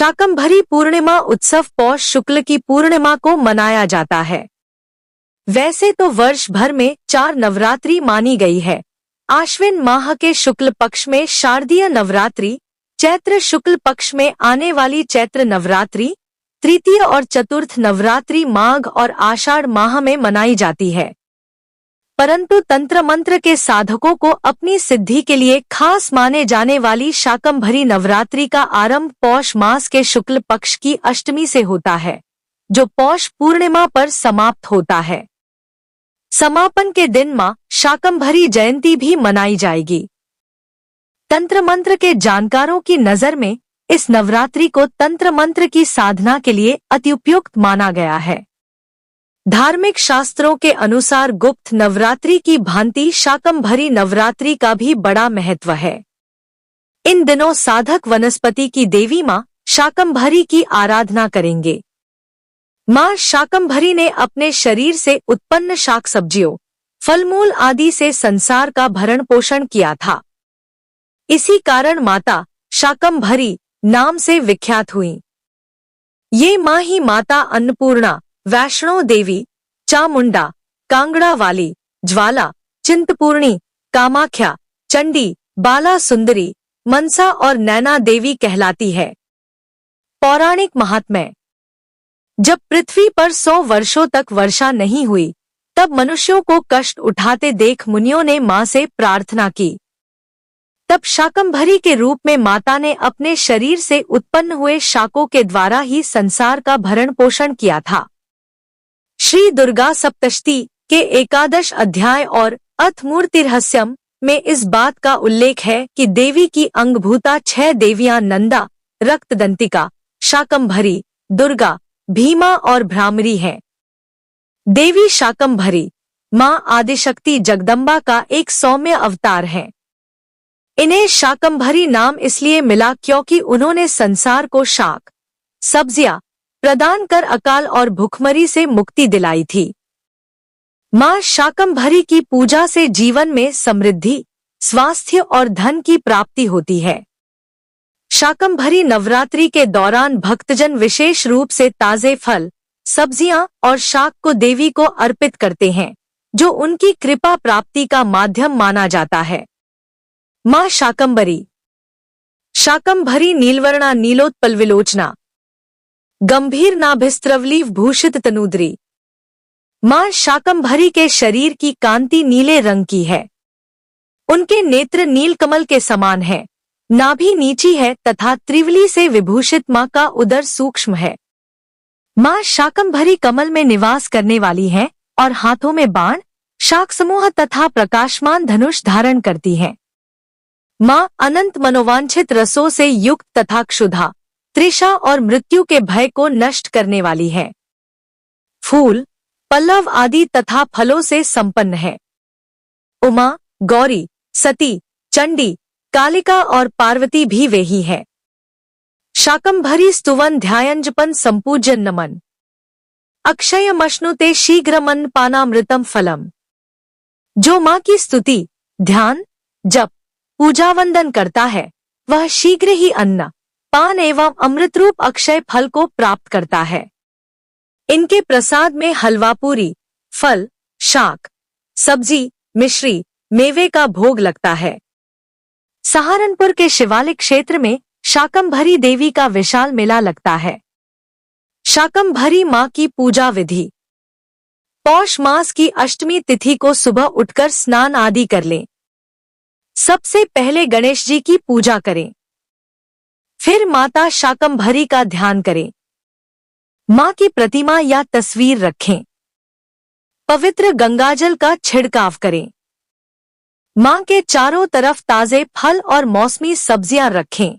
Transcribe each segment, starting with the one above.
शाकंभरी पूर्णिमा उत्सव पौष शुक्ल की पूर्णिमा को मनाया जाता है। वैसे तो वर्ष भर में 4 नवरात्रि मानी गई है। आश्विन माह के शुक्ल पक्ष में शारदीय नवरात्रि, चैत्र शुक्ल पक्ष में आने वाली चैत्र नवरात्रि, तृतीय और चतुर्थ नवरात्रि माघ और आषाढ़ माह में मनाई जाती है। परंतु तंत्र मंत्र के साधकों को अपनी सिद्धि के लिए खास माने जाने वाली शाकंभरी नवरात्रि का आरंभ पौष मास के शुक्ल पक्ष की अष्टमी से होता है, जो पौष पूर्णिमा पर समाप्त होता है। समापन के दिन मां शाकंभरी जयंती भी मनाई जाएगी। तंत्र मंत्र के जानकारों की नजर में इस नवरात्रि को तंत्र मंत्र की साधना के लिए अति उपयुक्त माना गया है। धार्मिक शास्त्रों के अनुसार गुप्त नवरात्रि की भांति शाकंभरी नवरात्रि का भी बड़ा महत्व है। इन दिनों साधक वनस्पति की देवी मां शाकंभरी की आराधना करेंगे। मां शाकंभरी ने अपने शरीर से उत्पन्न शाक सब्जियों, फलमूल आदि से संसार का भरण पोषण किया था। इसी कारण माता शाकंभरी नाम से विख्यात हुई। ये मां ही माता अन्नपूर्णा, वैष्णो देवी, चामुंडा, कांगड़ा वाली, ज्वाला, चिंतपूर्णी, कामाख्या, चंडी, बाला सुंदरी, मनसा और नैना देवी कहलाती है। पौराणिक महात्म्य। जब पृथ्वी पर 100 वर्षों तक वर्षा नहीं हुई, तब मनुष्यों को कष्ट उठाते देख मुनियों ने मां से प्रार्थना की। तब शाकंभरी के रूप में माता ने अपने शरीर से उत्पन्न हुए शाकों के द्वारा ही संसार का भरण पोषण किया था। श्री दुर्गा सप्तशती के 11 अध्याय और अथ मूर्तिरहस्यम में इस बात का उल्लेख है कि देवी की अंगभूता 6 देवियां नंदा, रक्तदंतिका, शाकंभरी, दुर्गा, भीमा और भ्रामरी हैं। देवी शाकंभरी मां आदिशक्ति जगदम्बा का एक सौम्य अवतार है। इन्हें शाकंभरी नाम इसलिए मिला क्योंकि उन्होंने संसार को शाक, सब्जियां प्रदान कर अकाल और भुखमरी से मुक्ति दिलाई थी। मां शाकंभरी की पूजा से जीवन में समृद्धि, स्वास्थ्य और धन की प्राप्ति होती है। शाकंभरी नवरात्रि के दौरान भक्तजन विशेष रूप से ताजे फल, सब्जियां और शाक को देवी को अर्पित करते हैं, जो उनकी कृपा प्राप्ति का माध्यम माना जाता है। मां शाकंभरी। शाकंभरी नीलवर्णा नीलोत्पल विलोचना, गंभीर नाभिस्त्रवलीव भूषित तनूद्री। मां शाकंभरी के शरीर की कांति नीले रंग की है। उनके नेत्र नीलकमल के समान है। नाभि नीची है तथा त्रिवली से विभूषित मां का उदर सूक्ष्म है। मां शाकंभरी कमल में निवास करने वाली हैं और हाथों में बाण, शाक समूह तथा प्रकाशमान धनुष धारण करती हैं। मां अनंत मनोवांछित रसों से युक्त तथा क्षुधा, तृषा और मृत्यु के भय को नष्ट करने वाली है। फूल, पल्लव आदि तथा फलों से संपन्न है। उमा, गौरी, सती, चंडी, कालिका और पार्वती भी वे ही है। शाकंभरी स्तुवन ध्यायंजपन संपूजन नमन, अक्षयमश्नुते शीघ्रमन्न पानामृतम फलम। जो मां की स्तुति, ध्यान, जप, पूजा वंदन करता है, वह शीघ्र ही अन्न, पान एवं अमृतरूप अक्षय फल को प्राप्त करता है। इनके प्रसाद में हलवा पूरी, फल, शाक, सब्जी, मिश्री, मेवे का भोग लगता है। सहारनपुर के शिवालिक क्षेत्र में शाकंभरी देवी का विशाल मेला लगता है। शाकंभरी मां की पूजा विधि। पौष मास की अष्टमी तिथि को सुबह उठकर स्नान आदि कर लें। सबसे पहले गणेश जी की पूजा करें। फिर माता शाकंभरी का ध्यान करें। मां की प्रतिमा या तस्वीर रखें। पवित्र गंगाजल का छिड़काव करें। मां के चारों तरफ ताजे फल और मौसमी सब्जियां रखें।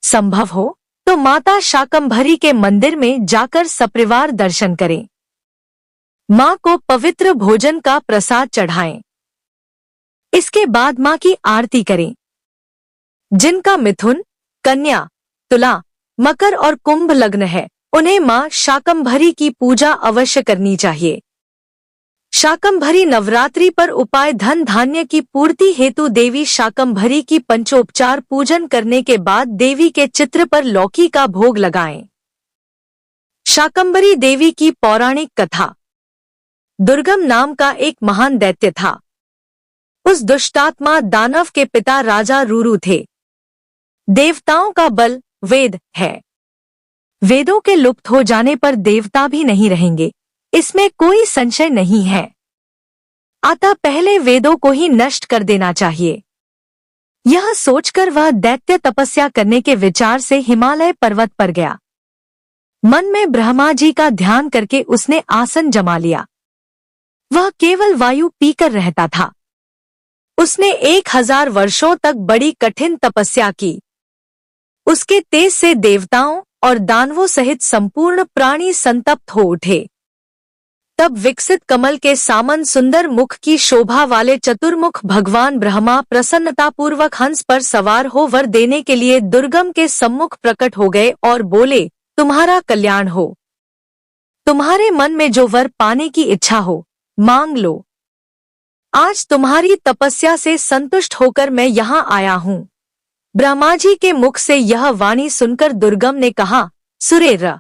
संभव हो तो माता शाकंभरी के मंदिर में जाकर सपरिवार दर्शन करें। मां को पवित्र भोजन का प्रसाद चढ़ाएं। इसके बाद मां की आरती करें। जिनका मिथुन, कन्या, तुला, मकर और कुंभ लग्न है, उन्हें मां शाकंभरी की पूजा अवश्य करनी चाहिए। शाकंभरी नवरात्रि पर उपाय धन धान्य की पूर्ति हेतु देवी शाकंभरी की पंचोपचार पूजन करने के बाद देवी के चित्र पर लौकी का भोग लगाएं। शाकंभरी देवी की पौराणिक कथा। दुर्गम नाम का एक महान दैत्य था। उस दुष्टात्मा दानव के पिता राजा रुरु थे। देवताओं का बल वेद है। वेदों के लुप्त हो जाने पर देवता भी नहीं रहेंगे, इसमें कोई संशय नहीं है। अतः पहले वेदों को ही नष्ट कर देना चाहिए। यह सोचकर वह दैत्य तपस्या करने के विचार से हिमालय पर्वत पर गया। मन में ब्रह्मा जी का ध्यान करके उसने आसन जमा लिया। वह केवल वायु पीकर रहता था। उसने 1000 वर्षों तक बड़ी कठिन तपस्या की। उसके तेज से देवताओं और दानवों सहित संपूर्ण प्राणी संतप्त हो उठे। तब विकसित कमल के सामन सुंदर मुख की शोभा वाले चतुर्मुख भगवान ब्रह्मा प्रसन्नतापूर्वक हंस पर सवार हो वर देने के लिए दुर्गम के सम्मुख प्रकट हो गए और बोले, तुम्हारा कल्याण हो। तुम्हारे मन में जो वर पाने की इच्छा हो, मांग लो। आज तुम्हारी तपस्या से संतुष्ट होकर मैं यहाँ आया हूँ। ब्रह्मा जी के मुख से यह वाणी सुनकर दुर्गम ने कहा, सुरेर,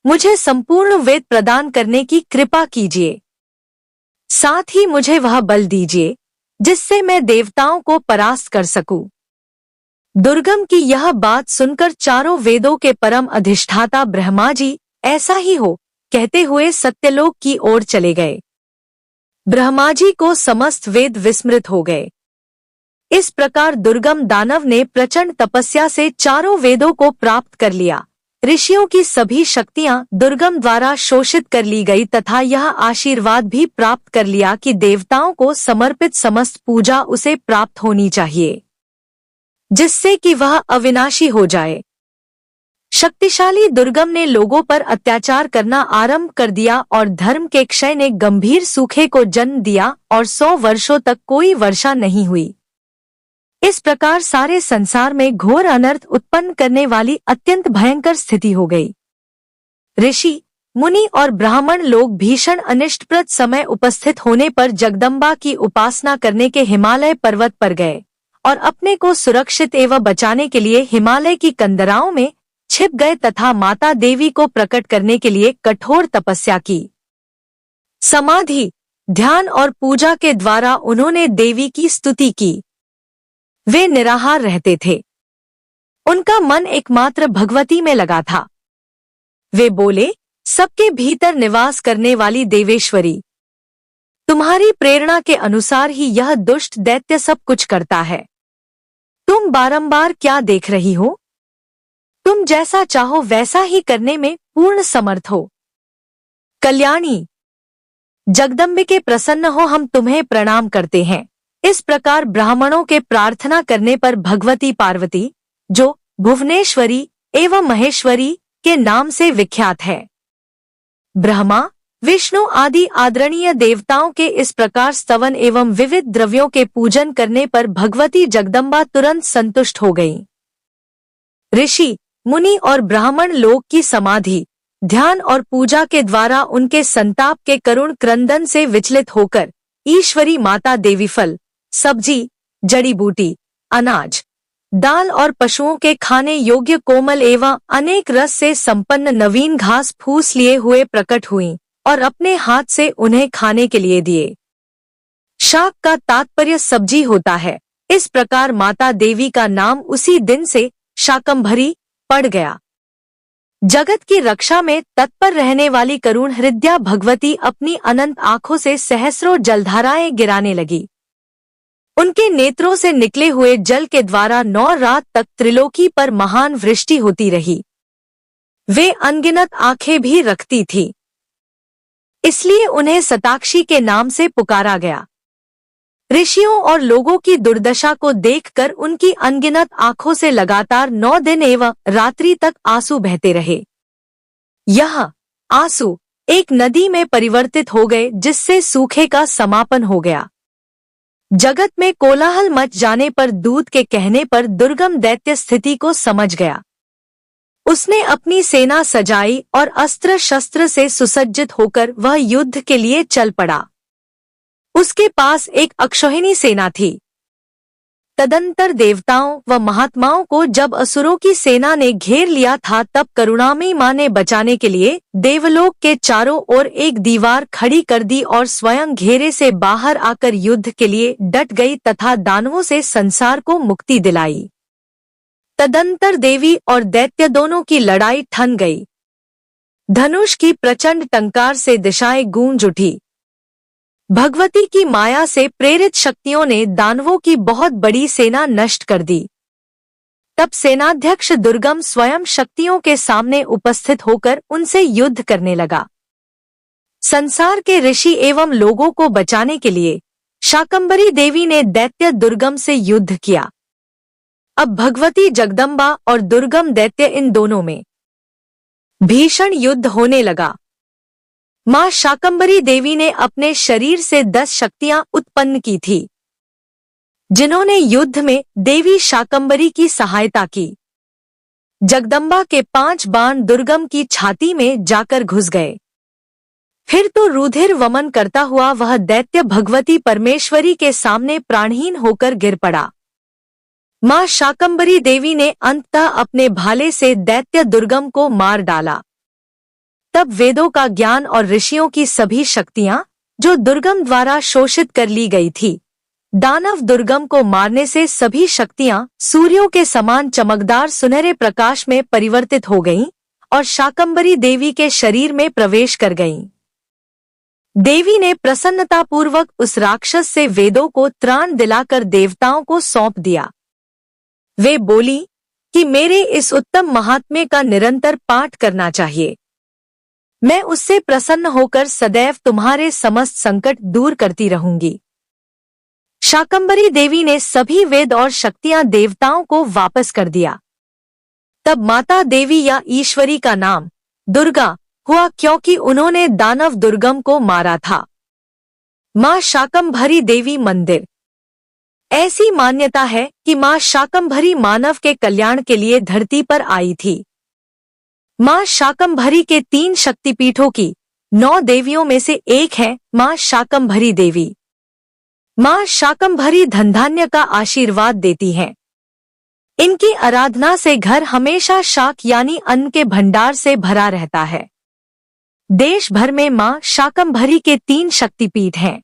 मुझे संपूर्ण वेद प्रदान करने की कृपा कीजिए। साथ ही मुझे वह बल दीजिए जिससे मैं देवताओं को परास्त कर सकूं। दुर्गम की यह बात सुनकर चारों वेदों के परम अधिष्ठाता ब्रह्मा जी ऐसा ही हो कहते हुए सत्यलोक की ओर चले गए। ब्रह्मा जी को समस्त वेद विस्मृत हो गए। इस प्रकार दुर्गम दानव ने प्रचंड तपस्या से चारों वेदों को प्राप्त कर लिया। ऋषियों की सभी शक्तियां दुर्गम द्वारा शोषित कर ली गई तथा यह आशीर्वाद भी प्राप्त कर लिया कि देवताओं को समर्पित समस्त पूजा उसे प्राप्त होनी चाहिए, जिससे कि वह अविनाशी हो जाए। शक्तिशाली दुर्गम ने लोगों पर अत्याचार करना आरंभ कर दिया और धर्म के क्षय ने गंभीर सूखे को जन्म दिया और 100 वर्षों तक कोई वर्षा नहीं हुई। इस प्रकार सारे संसार में घोर अनर्थ उत्पन्न करने वाली अत्यंत भयंकर स्थिति हो गई। ऋषि, मुनि और ब्राह्मण लोग भीषण अनिष्टप्रद समय उपस्थित होने पर जगदम्बा की उपासना करने के हिमालय पर्वत पर गए और अपने को सुरक्षित एवं बचाने के लिए हिमालय की कंदराओं में छिप गए तथा माता देवी को प्रकट करने के लिए कठोर तपस्या की। समाधि, ध्यान और पूजा के द्वारा उन्होंने देवी की स्तुति की। वे निराहार रहते थे। उनका मन एकमात्र भगवती में लगा था। वे बोले, सबके भीतर निवास करने वाली देवेश्वरी, तुम्हारी प्रेरणा के अनुसार ही यह दुष्ट दैत्य सब कुछ करता है। तुम बारंबार क्या देख रही हो? तुम जैसा चाहो वैसा ही करने में पूर्ण समर्थ हो। कल्याणी, जगदम्बिके प्रसन्न हो, हम तुम्हें प्रणाम करते हैं। इस प्रकार ब्राह्मणों के प्रार्थना करने पर भगवती पार्वती, जो भुवनेश्वरी एवं महेश्वरी के नाम से विख्यात है, ब्रह्मा, विष्णु आदि आदरणीय देवताओं के इस प्रकार स्तवन एवं विविध द्रव्यों के पूजन करने पर भगवती जगदम्बा तुरंत संतुष्ट हो गईं। ऋषि, मुनि और ब्राह्मण लोग की समाधि, ध्यान और पूजा के द्वारा उनके संताप के करुण क्रंदन से विचलित होकर ईश्वरी माता देवी फल, सब्जी, जड़ी बूटी, अनाज, दाल और पशुओं के खाने योग्य कोमल एवं अनेक रस से संपन्न नवीन घास फूस लिए हुए प्रकट हुईं और अपने हाथ से उन्हें खाने के लिए दिए। शाक का तात्पर्य सब्जी होता है। इस प्रकार माता देवी का नाम उसी दिन से शाकंभरी पड़ गया। जगत की रक्षा में तत्पर रहने वाली करुण हृदया भगवती अपनी अनंत आंखों से सहस्रों जलधाराएं गिराने लगी। उनके नेत्रों से निकले हुए जल के द्वारा 9 रात तक त्रिलोकी पर महान वृष्टि होती रही। वे अनगिनत आंखें भी रखती थी, इसलिए उन्हें शताक्षी के नाम से पुकारा गया। ऋषियों और लोगों की दुर्दशा को देखकर उनकी अनगिनत आंखों से लगातार 9 दिन एवं रात्रि तक आंसू बहते रहे। यह आंसू एक नदी में परिवर्तित हो गए, जिससे सूखे का समापन हो गया। जगत में कोलाहल मच जाने पर दूत के कहने पर दुर्गम दैत्य स्थिति को समझ गया। उसने अपनी सेना सजाई और अस्त्र शस्त्र से सुसज्जित होकर वह युद्ध के लिए चल पड़ा। उसके पास एक अक्षौहिणी सेना थी। तदंतर देवताओं व महात्माओं को जब असुरों की सेना ने घेर लिया था, तब करुणामयी मां ने बचाने के लिए देवलोक के चारों ओर एक दीवार खड़ी कर दी और स्वयं घेरे से बाहर आकर युद्ध के लिए डट गई तथा दानवों से संसार को मुक्ति दिलाई। तदंतर देवी और दैत्य दोनों की लड़ाई ठन गई। धनुष की प्रचंड टंकार से दिशाएं गूंज उठी। भगवती की माया से प्रेरित शक्तियों ने दानवों की बहुत बड़ी सेना नष्ट कर दी। तब सेनाध्यक्ष दुर्गम स्वयं शक्तियों के सामने उपस्थित होकर उनसे युद्ध करने लगा। संसार के ऋषि एवं लोगों को बचाने के लिए शाकंभरी देवी ने दैत्य दुर्गम से युद्ध किया। अब भगवती जगदम्बा और दुर्गम दैत्य इन दोनों में भीषण युद्ध होने लगा। मां शाकंभरी देवी ने अपने शरीर से 10 शक्तियां उत्पन्न की थी, जिन्होंने युद्ध में देवी शाकंभरी की सहायता की। जगदम्बा के 5 बाण दुर्गम की छाती में जाकर घुस गए। फिर तो रुधिर वमन करता हुआ वह दैत्य भगवती परमेश्वरी के सामने प्राणहीन होकर गिर पड़ा। मां शाकंभरी देवी ने अंततः अपने भाले से दैत्य दुर्गम को मार डाला। तब वेदों का ज्ञान और ऋषियों की सभी शक्तियां, जो दुर्गम द्वारा शोषित कर ली गई थी, दानव दुर्गम को मारने से सभी शक्तियां सूर्यों के समान चमकदार सुनहरे प्रकाश में परिवर्तित हो गईं और शाकंभरी देवी के शरीर में प्रवेश कर गईं। देवी ने प्रसन्नतापूर्वक उस राक्षस से वेदों को त्राण दिलाकर देवताओं को सौंप दिया। वे बोली कि मेरे इस उत्तम महात्म्य का निरंतर पाठ करना चाहिए। मैं उससे प्रसन्न होकर सदैव तुम्हारे समस्त संकट दूर करती रहूंगी। शाकंभरी देवी ने सभी वेद और शक्तियां देवताओं को वापस कर दिया। तब माता देवी या ईश्वरी का नाम दुर्गा हुआ, क्योंकि उन्होंने दानव दुर्गम को मारा था। मां शाकंभरी देवी मंदिर। ऐसी मान्यता है कि मां शाकंभरी मानव के कल्याण के लिए धरती पर आई थी। मां शाकंभरी के 3 शक्तिपीठों की 9 देवियों में से एक है मां शाकंभरी देवी। मां शाकंभरी धनधान्य का आशीर्वाद देती हैं। इनकी आराधना से घर हमेशा शाक यानी अन्न के भंडार से भरा रहता है। देश भर में मां शाकंभरी के 3 शक्तिपीठ हैं।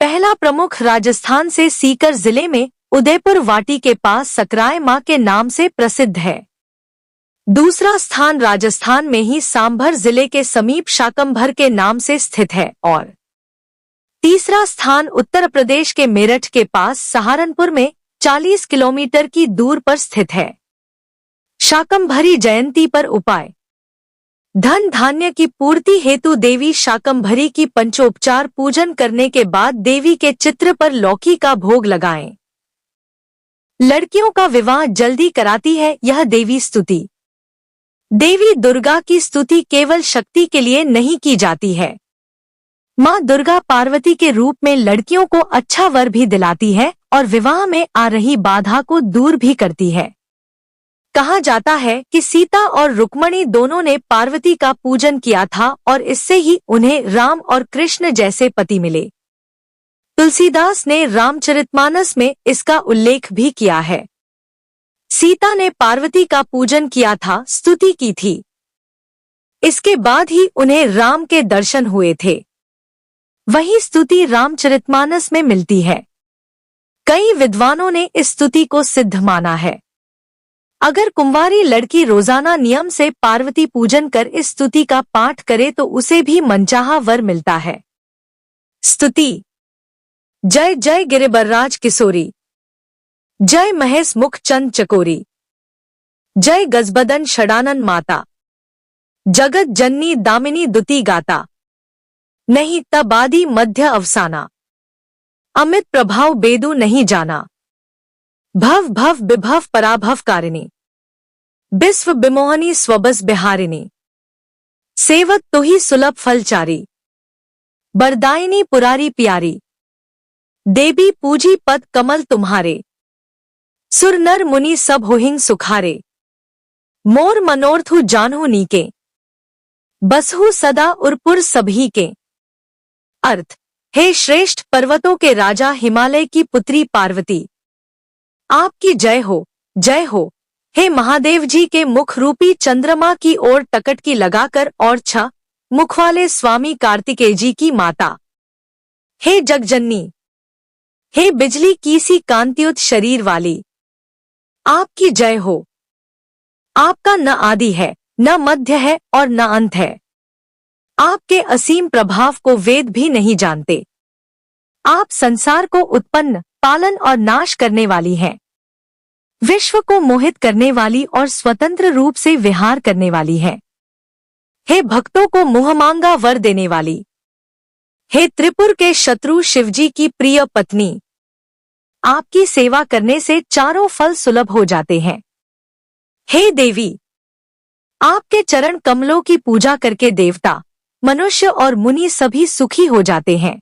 पहला प्रमुख राजस्थान से सीकर जिले में उदयपुर वाटी के पास सकराय मां के नाम से प्रसिद्ध है। दूसरा स्थान राजस्थान में ही सांभर जिले के समीप शाकंभर के नाम से स्थित है और तीसरा स्थान उत्तर प्रदेश के मेरठ के पास सहारनपुर में 40 किलोमीटर की दूर पर स्थित है। शाकंभरी जयंती पर उपाय। धन धान्य की पूर्ति हेतु देवी शाकंभरी की पंचोपचार पूजन करने के बाद देवी के चित्र पर लौकी का भोग लगाएं। लड़कियों का विवाह जल्दी कराती है यह देवी स्तुति। देवी दुर्गा की स्तुति केवल शक्ति के लिए नहीं की जाती है। मां दुर्गा पार्वती के रूप में लड़कियों को अच्छा वर भी दिलाती है और विवाह में आ रही बाधा को दूर भी करती है। कहा जाता है कि सीता और रुक्मणी दोनों ने पार्वती का पूजन किया था और इससे ही उन्हें राम और कृष्ण जैसे पति मिले। तुलसीदास ने रामचरितमानस में इसका उल्लेख भी किया है। सीता ने पार्वती का पूजन किया था, स्तुति की थी। इसके बाद ही उन्हें राम के दर्शन हुए थे। वही स्तुति रामचरितमानस में मिलती है। कई विद्वानों ने इस स्तुति को सिद्ध माना है। अगर कुंवारी लड़की रोजाना नियम से पार्वती पूजन कर इस स्तुति का पाठ करे तो उसे भी मनचाहा वर मिलता है। स्तुति। जय जय गिरिबरराज किशोरी, जय महेश मुख चंद चकोरी, जय गजबदन षडानन माता, जगत जननी दामिनी दुति गाता, नहीं तबादी मध्य अवसाना, अमित प्रभाव बेदु नहीं जाना, भव भव विभव पराभव कारिणी, बिस्व बिमोहनी स्वबस बिहारिणी, सेवत तुही सुलभ फलचारी, बरदायिनी पुरारी प्यारी, देवी पूजी पद कमल तुम्हारे, सुर नर मुनि सब होहिंग सुखारे, मोर मनोरथु जानहु नीके, बसहु सदा उरपुर सभी के। अर्थ, हे श्रेष्ठ पर्वतों के राजा हिमालय की पुत्री पार्वती, आपकी जय हो, जय हो। हे महादेव जी के मुख रूपी चंद्रमा की ओर टकटकी लगाकर और 6 मुख वाले स्वामी कार्तिकेय जी की माता, हे जगजननी, हे बिजली की सी कांतियुत शरीर वाली, आपकी जय हो। आपका न आदि है, न मध्य है और न अंत है। आपके असीम प्रभाव को वेद भी नहीं जानते। आप संसार को उत्पन्न, पालन और नाश करने वाली हैं। विश्व को मोहित करने वाली और स्वतंत्र रूप से विहार करने वाली हैं। हे भक्तों को मुहमांगा वर देने वाली, हे त्रिपुर के शत्रु शिवजी की प्रिय पत्नी, आपकी सेवा करने से चारों फल सुलभ हो जाते हैं। हे देवी, आपके चरण कमलों की पूजा करके देवता, मनुष्य और मुनि सभी सुखी हो जाते हैं।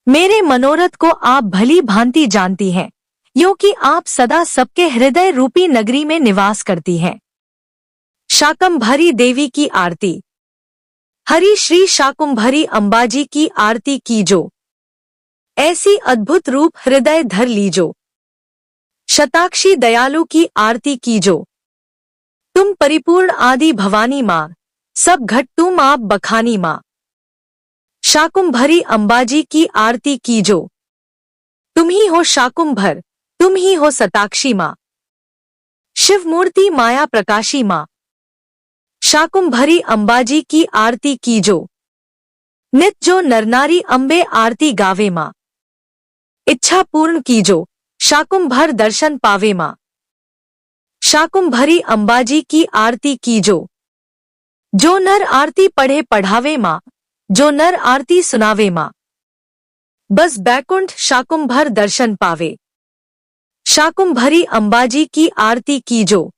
मेरे मनोरथ को आप भली भांति जानती हैं, क्योंकि आप सदा सबके हृदय रूपी नगरी में निवास करती हैं। शाकंभरी देवी की आरती। हरि श्री शाकुंभरी अंबाजी की आरती कीजो, ऐसी अद्भुत रूप हृदय धर लीजो। शताक्षी दयालु की आरती कीजो, तुम परिपूर्ण आदि भवानी माँ, सब घट तुम आप बखानी माँ। शाकुंभरी अंबाजी की आरती कीजो, तुम ही हो शाकुंभर, तुम ही हो शताक्षी माँ। शिव मूर्ति माया प्रकाशी माँ, शाकुंभरी अंबाजी की आरती कीजो। नित जो नरनारी अंबे आरती गावे माँ, इच्छा पूर्ण कीजो, शाकुंभर दर्शन पावे माँ। शाकुंभरी अंबाजी की आरती कीजो, जो नर आरती पढ़े पढ़ावे माँ, जो नर आरती सुनावे माँ। बस बैकुंठ शाकुंभर दर्शन पावे। शाकुंभरी अंबाजी की आरती कीजो।